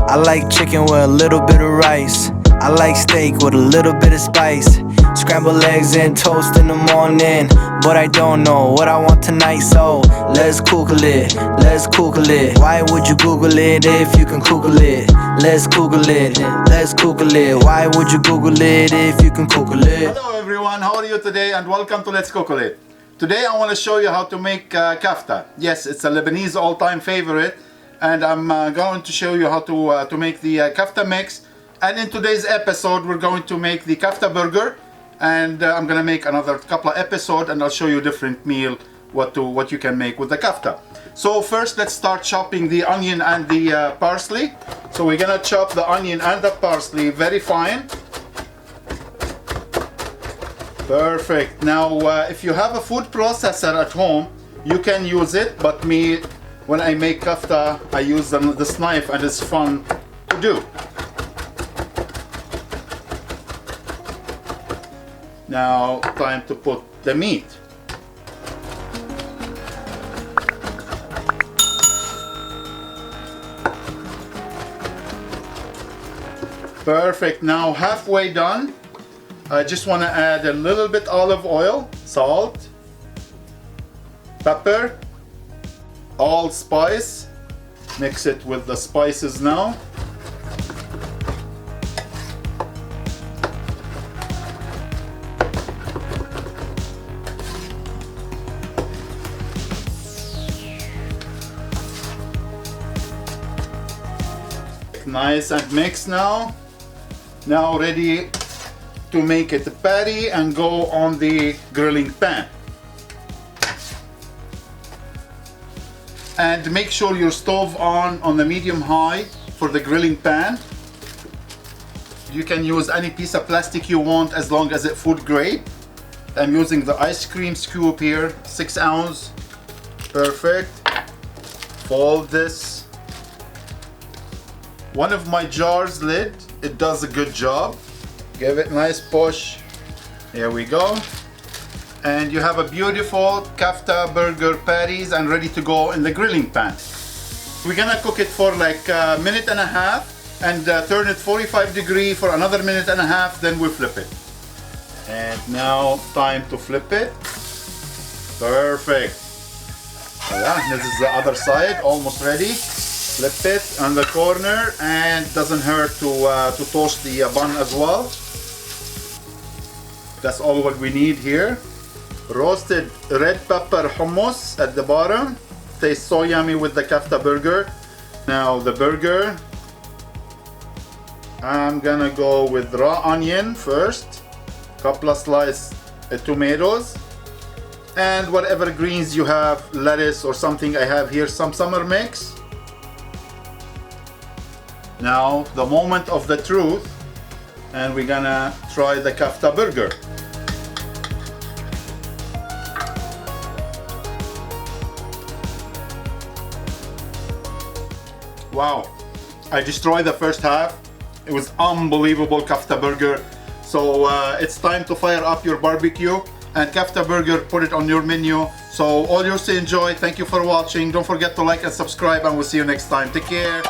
I like chicken with a little bit of rice. I like steak with a little bit of spice. Scrambled eggs and toast in the morning, but I don't know what I want tonight, so let's Google it, let's Google it. Why would you Google it if you can Google it? Let's Google it, let's Google it. Why would you Google it if you can Google it? Hello everyone, how are you today, and welcome to Letscookolet. Today I want to show you how to make kafta. Yes, it's a Lebanese all-time favorite, and I'm going to show you how to make the kafta mix. And in today's episode we're going to make the kafta burger, and I'm gonna make another couple of episodes and I'll show you a different meal what you can make with the kafta. So first let's start chopping the onion and the parsley. So we're gonna chop the onion and the parsley very fine. Perfect. Now if you have a food processor at home you can use it, but me, when I make kafta, I use this knife and it's fun to do. Now time to put the meat. Perfect. Now halfway done, I just want to add a little bit olive oil, salt, pepper, allspice. Mix it with the spices now. Nice and mixed now. Now ready to make it a patty and go on the grilling pan. And make sure your stove on the medium high for the grilling pan. You can use any piece of plastic you want as long as it's food grade. I'm using the ice cream scoop here, 6 ounce. Perfect. Fold this. One of my jars lid, it does a good job. Give it a nice push. Here we go. And you have a beautiful kafta burger patties and ready to go in the grilling pan. We're gonna cook it for like a minute and a half and turn it 45 degrees for another minute and a half, then we flip it. And now time to flip it. Perfect. Yeah, this is the other side, almost ready. Flip it on the corner, and doesn't hurt to toast the bun as well. That's all what we need here. Roasted red pepper hummus at the bottom. Tastes so yummy with the kafta burger. Now the burger, I'm gonna go with raw onion first, couple of sliced tomatoes, and whatever greens you have, lettuce or something. I have here some summer mix. Now the moment of the truth, and we're gonna try the kafta burger. Wow, I destroyed the first half. It was unbelievable kafta burger. So it's time to fire up your barbecue, and kafta burger, put it on your menu. So all yours to enjoy. Thank you for watching. Don't forget to like and subscribe, and we'll see you next time. Take care.